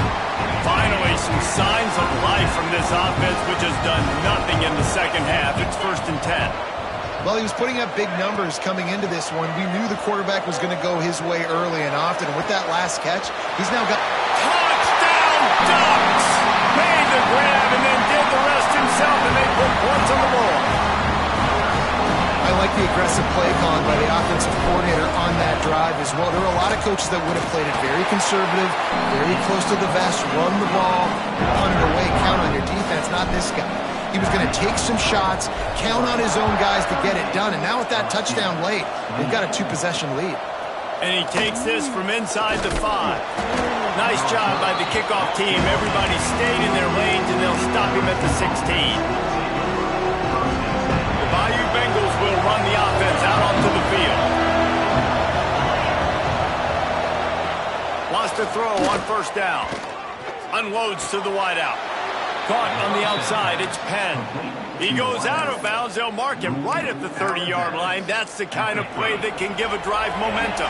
Finally, some signs of life from this offense, which has done nothing in the second half. It's 1st and 10. Well, he was putting up big numbers coming into this one. We knew the quarterback was going to go his way early and often. And with that last catch, he's now got... Touchdown, Ducks! Made the grab and then did the rest himself, and they put points on the board. I I like the aggressive play calling by the offensive coordinator on that drive as well. There are a lot of coaches that would have played it very conservative, very close to the vest, run the ball, punt it away, count on your defense, not this guy. He was going to take some shots, count on his own guys to get it done, and now with that touchdown late, they've got a 2-possession lead. And he takes this from inside the 5. Nice job by the kickoff team. Everybody stayed in their lanes, and they'll stop him at the 16. The Bayou Bengals will run the offense out onto the field. Wants to throw on first down. Unloads to the wideout. Caught on the outside. It's Penn. He goes out of bounds. They'll mark him right at the 30-yard line. That's the kind of play that can give a drive momentum.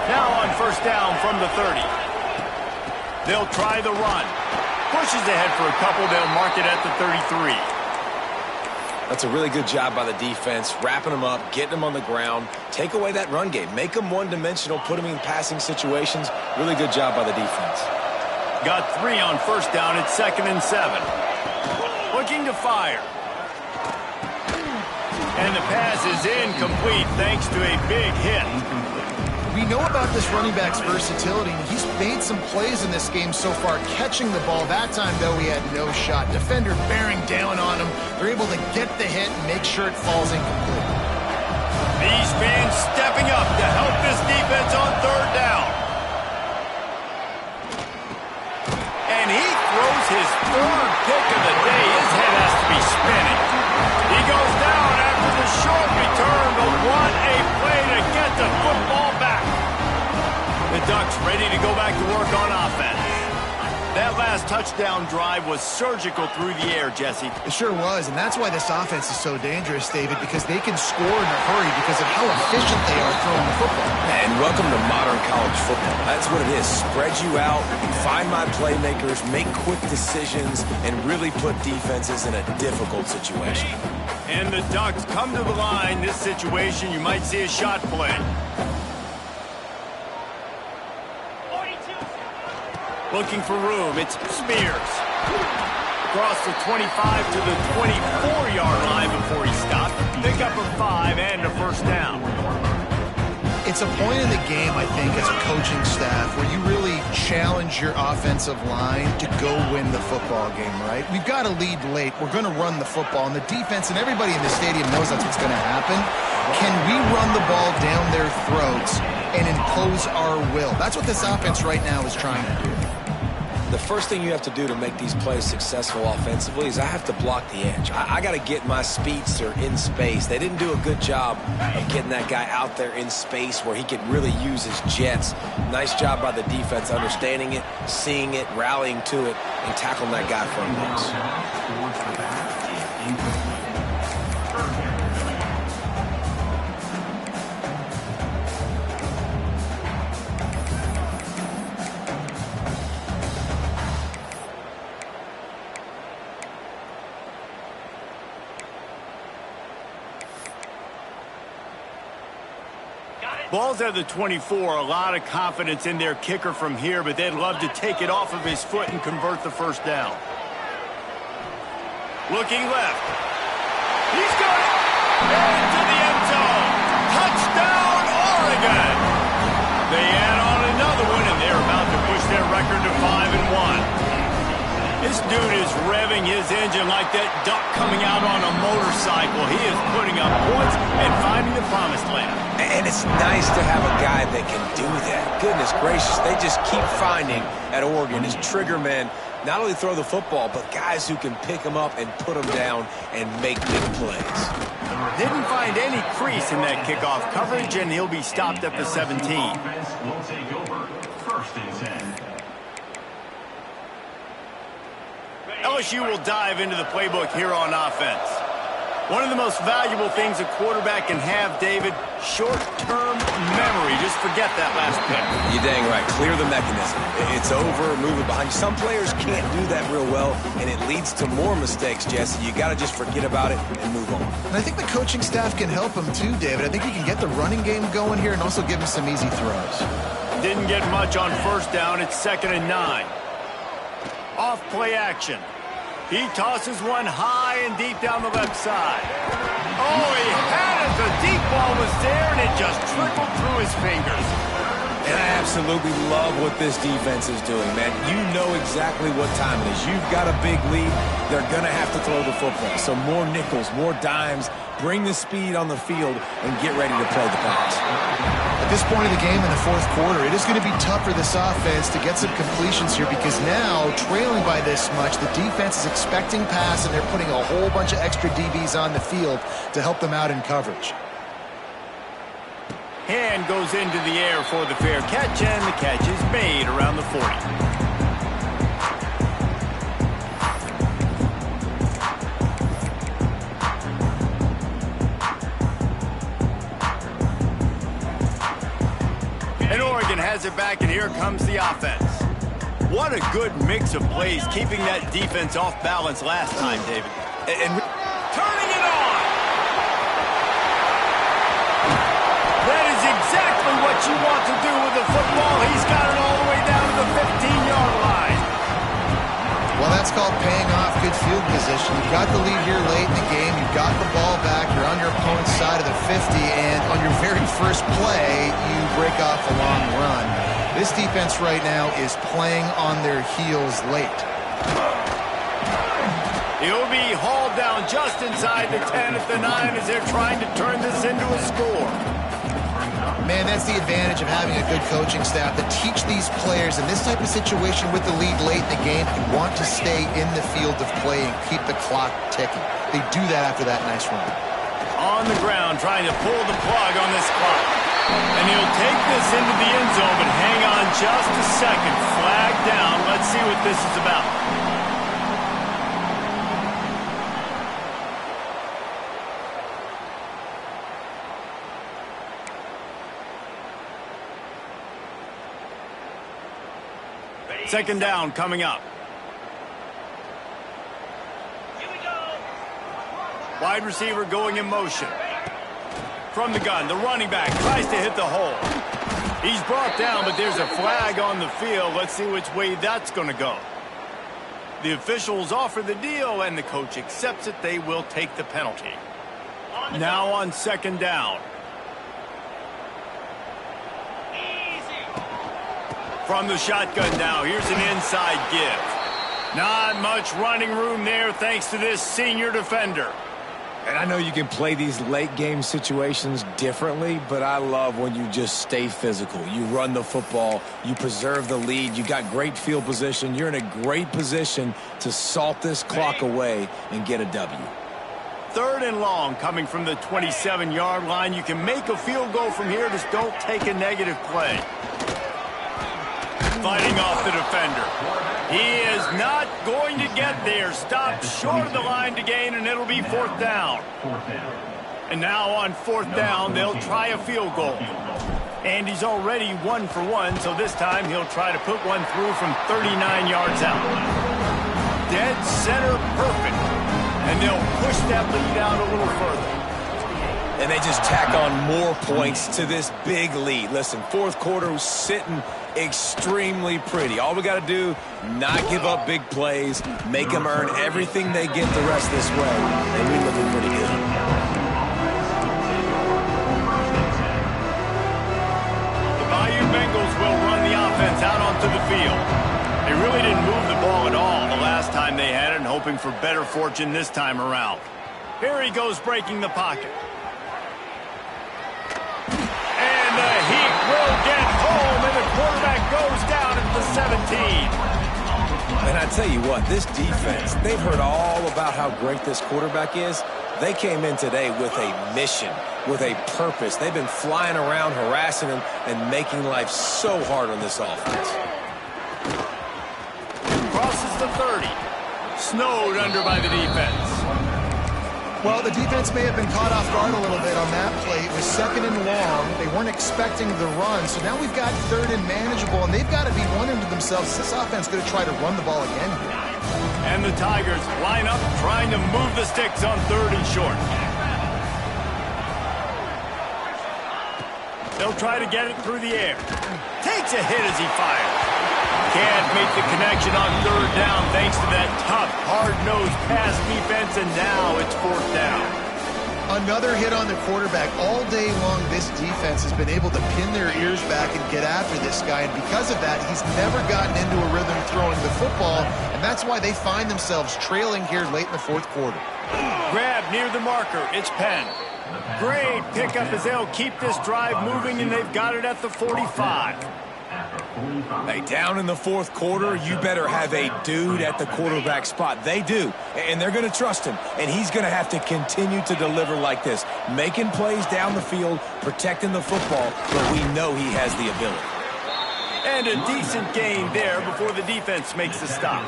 Now on first down from the 30. They'll try the run. Pushes ahead for a couple. They'll mark it at the 33. That's a really good job by the defense, wrapping them up, getting them on the ground, take away that run game, make them one-dimensional, put them in passing situations. Really good job by the defense. Got 3 on first down. It's 2nd and 7. Looking to fire. And the pass is incomplete thanks to a big hit. We know about this running back's versatility, and he's made some plays in this game so far, catching the ball. That time, though, he had no shot. Defender bearing down on him. They're able to get the hit and make sure it falls incomplete. These fans stepping up to help this defense on third down. And he throws his 3rd pick of the day. His head has to be spinning. He goes down after the short return, but what a play to get the football back. The Ducks ready to go back to work on offense. That last touchdown drive was surgical through the air, Jesse. It sure was, and that's why this offense is so dangerous, David, because they can score in a hurry because of how efficient they are throwing the football. And welcome to modern college football. That's what it is. Spread you out, find my playmakers, make quick decisions, and really put defenses in a difficult situation. And the Ducks come to the line. This situation, you might see a shot play. Looking for room. It's Spears. Across the 25 to the 24-yard line before he stopped. Pick up a 5 and a first down. It's a point in the game, I think, as a coaching staff where you really challenge your offensive line to go win the football game, right? We've got to lead late. We're going to run the football, and the defense and everybody in the stadium knows that's what's going to happen. Can we run the ball down their throats and impose our will? That's what this offense right now is trying to do. The first thing you have to do to make these plays successful offensively is I have to block the edge. I got to get my speedster in space. They didn't do a good job of getting that guy out there in space where he could really use his jets. Nice job by the defense understanding it, seeing it, rallying to it, and tackling that guy for a loss. Ball's at the 24. A lot of confidence in their kicker from here, but they'd love to take it off of his foot and convert the first down. Looking left. He's got it. Into the end zone. Touchdown, Oregon. They add on another one, and they're about to push their record to 5-1. This dude is revving his engine like that duck coming out on a motorcycle. He is putting up points and finding the promised land. And it's nice to have a guy that can do that. Goodness gracious, they just keep finding at Oregon as trigger men, not only throw the football, but guys who can pick them up and put them down and make big plays. Didn't find any crease in that kickoff coverage, and he'll be stopped at the 17. Will take over. 1st and 10. LSU will dive into the playbook here on offense. One of the most valuable things a quarterback can have, David, short-term memory. Just forget that last pick. You're dang right. Clear the mechanism. It's over, move it behind you. Some players can't do that real well, and it leads to more mistakes, Jesse. You got to just forget about it and move on. And I think the coaching staff can help him too, David. I think he can get the running game going here and also give him some easy throws. Didn't get much on first down. It's 2nd and 9. Off play action. He tosses one high and deep down the left side. Oh, he has just trickled through his fingers. And I absolutely love what this defense is doing, man. You know exactly what time it is. You've got a big lead. They're going to have to throw the football. So more nickels, more dimes, bring the speed on the field, and get ready to play the pass. At this point of the game in the fourth quarter, it is going to be tough for this offense to get some completions here because now, trailing by this much, the defense is expecting pass, and they're putting a whole bunch of extra DBs on the field to help them out in coverage. Hand goes into the air for the fair catch, and the catch is made around the 40. And Oregon has it back, and here comes the offense. What a good mix of plays, keeping that defense off balance last time, David. And turning it on! That is exactly what you want to do with the football. He's got it all the way down to the 15-yard line. Well, that's called paying off good field position. You've got the lead here late in the game. You've got the ball back. You're on your opponent's side of the 50, and on your very first play, you break off a long run. This defense right now is playing on their heels late. He'll be hauled down just inside the 10 at the 9 as they're trying to turn this into a score. Man, that's the advantage of having a good coaching staff to teach these players in this type of situation with the lead late in the game. You want to stay in the field of play and keep the clock ticking. They do that after that nice run. On the ground, trying to pull the plug on this clock. And he'll take this into the end zone, but hang on just a second. Flag down. Let's see what this is about. Second down coming up. Here we go. Wide receiver going in motion. From the gun, the running back tries to hit the hole. He's brought down, but there's a flag on the field. Let's see which way that's going to go. The officials offer the deal, and the coach accepts it. They will take the penalty. Now on second down. From the shotgun now, here's an inside give. Not much running room there thanks to this senior defender. And I know you can play these late game situations differently, but I love when you just stay physical. You run the football, you preserve the lead, you got great field position. You're in a great position to salt this clock away and get a W. Third and long coming from the 27-yard line. You can make a field goal from here, just don't take a negative play. Fighting off the defender. He is not going to get there. Stopped short of the line to gain, and it'll be fourth down. And now on fourth down, they'll try a field goal. And he's already 1 for 1, so this time he'll try to put one through from 39 yards out. Dead center perfect. And they'll push that lead out a little further. And they just tack on more points to this big lead. Listen, fourth quarter was sitting extremely pretty. All we got to do, not give up big plays, make them earn everything they get the rest this way, and we're looking pretty good. The Bayou Bengals will run the offense out onto the field. They really didn't move the ball at all the last time they had it, and hoping for better fortune this time around. Here he goes breaking the pocket. And the Heat will get home, and the quarterback goes down at the 17. And I tell you what, this defense, they've heard all about how great this quarterback is. They came in today with a mission, with a purpose. They've been flying around, harassing him, and making life so hard on this offense. Crosses the 30. Snowed under by the defense. Well, the defense may have been caught off guard a little bit on that play. It was second and long. They weren't expecting the run. So now we've got third and manageable, and they've got to be wondering to themselves, is this offense going to try to run the ball again here? And the Tigers line up, trying to move the sticks on third and short. They'll try to get it through the air. Takes a hit as he fires. Can't make the connection on third down thanks to that tough, hard-nosed pass defense, and now it's fourth down. Another hit on the quarterback. All day long, this defense has been able to pin their ears back and get after this guy, and because of that, he's never gotten into a rhythm throwing the football, and that's why they find themselves trailing here late in the fourth quarter. Grab near the marker. It's Penn. Great pickup as they'll keep this drive moving, and they've got it at the 45. Hey, down in the fourth quarter, you better have a dude at the quarterback spot. They do, and they're going to trust him, and he's going to have to continue to deliver like this, making plays down the field, protecting the football, but we know he has the ability. And a decent gain there before the defense makes the stop.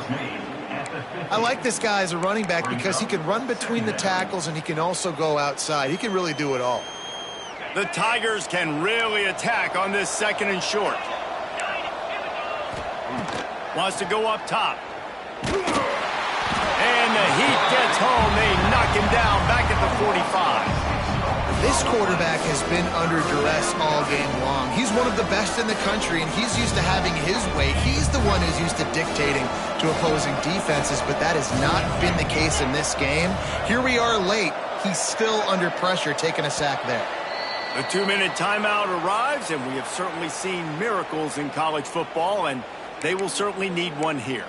I like this guy as a running back because he can run between the tackles and he can also go outside. He can really do it all. The Tigers can really attack on this second and short. Wants to go up top. And the heat gets home. They knock him down back at the 45. This quarterback has been under duress all game long. He's one of the best in the country, and he's used to having his way. He's the one who's used to dictating to opposing defenses, but that has not been the case in this game. Here we are late. He's still under pressure, taking a sack there. The 2-minute timeout arrives, and we have certainly seen miracles in college football, and they will certainly need one here.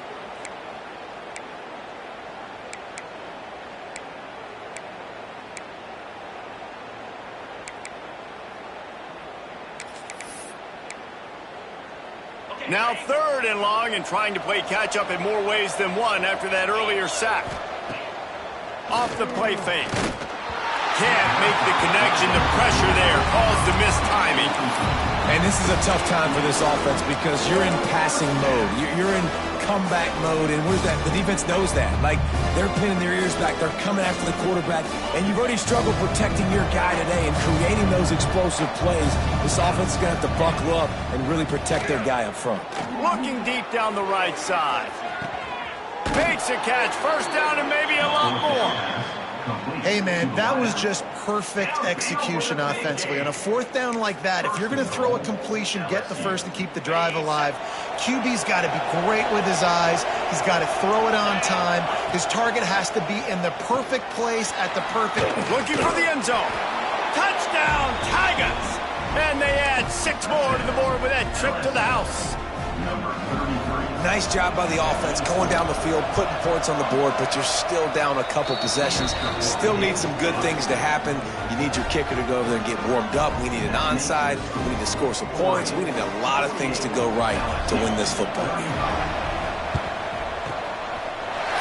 Now 3rd and long, and trying to play catch-up in more ways than one after that earlier sack. Off the play fake. Can't make the connection. The pressure there caused the missed timing. And this is a tough time for this offense because you're in passing mode. You're in comeback mode, and where's that? The defense knows that. Like, they're pinning their ears back. They're coming after the quarterback, and you've already struggled protecting your guy today and creating those explosive plays. This offense is going to have to buckle up and really protect their guy up front. Looking deep down the right side. Makes a catch. First down and maybe a lot more. Hey, man, that was just perfect execution offensively. On a 4th down like that, if you're going to throw a completion, get the first and keep the drive alive, QB's got to be great with his eyes. He's got to throw it on time. His target has to be in the perfect place at the perfect... Looking for the end zone. Touchdown, Tigers! And they add 6 more to the board with that trip to the house. Nice job by the offense going down the field, putting points on the board, but you're still down a couple possessions. Still need some good things to happen. You need your kicker to go over there and get warmed up. We need an onside. We need to score some points. We need a lot of things to go right to win this football game.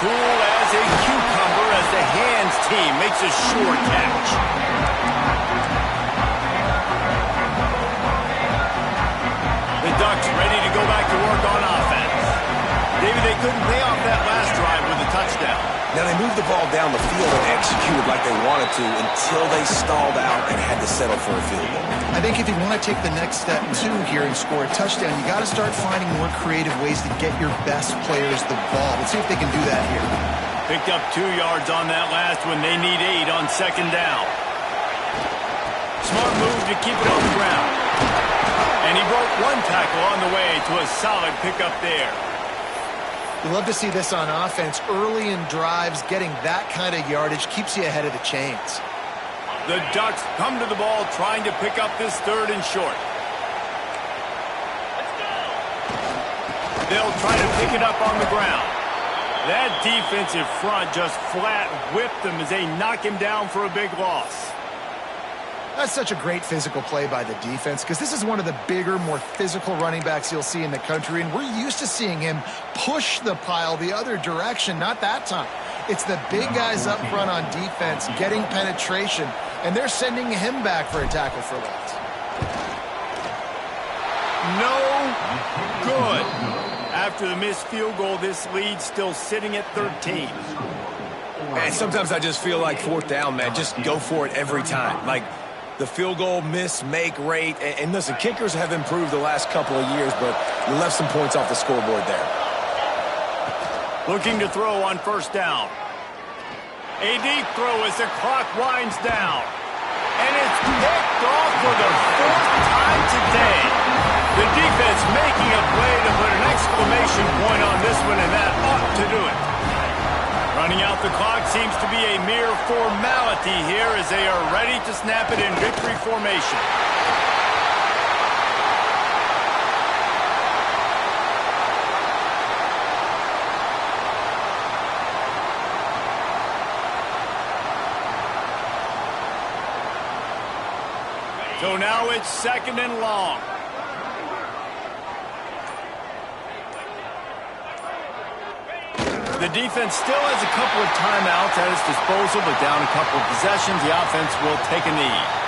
Cool as a cucumber as the hands team makes a sure catch. The Ducks ready to go back to work on offense. Maybe they couldn't pay off that last drive with a touchdown. Now they moved the ball down the field and executed like they wanted to until they stalled out and had to settle for a field goal. I think if you want to take the next step, too, here and score a touchdown, you got to start finding more creative ways to get your best players the ball. Let's see if they can do that here. Picked up 2 yards on that last one. They need 8 on 2nd down. Smart move to keep it on the ground. And he broke 1 tackle on the way to a solid pickup there. You love to see this on offense. Early in drives, getting that kind of yardage keeps you ahead of the chains. The Ducks come to the ball trying to pick up this 3rd and short. They'll try to pick it up on the ground. That defensive front just flat whipped them as they knock him down for a big loss. That's such a great physical play by the defense because this is one of the bigger, more physical running backs you'll see in the country, and we're used to seeing him push the pile the other direction. Not that time. It's the big guys up front on defense getting penetration, and they're sending him back for a tackle for loss. No good. After the missed field goal, this lead still sitting at 13. Man, sometimes I just feel like 4th down, man. Just go for it every time. Like, the field goal miss, make rate. And listen, kickers have improved the last couple of years, but you left some points off the scoreboard there. Looking to throw on 1st down. A deep throw as the clock winds down. And it's picked off for the 4th time today. The defense making a play to put an exclamation point on this one, and that ought to do it. Running out the clock seems to be a mere formality here as they are ready to snap it in victory formation. So now it's 2nd and long. The defense still has a couple of timeouts at its disposal, but down a couple of possessions, the offense will take a knee.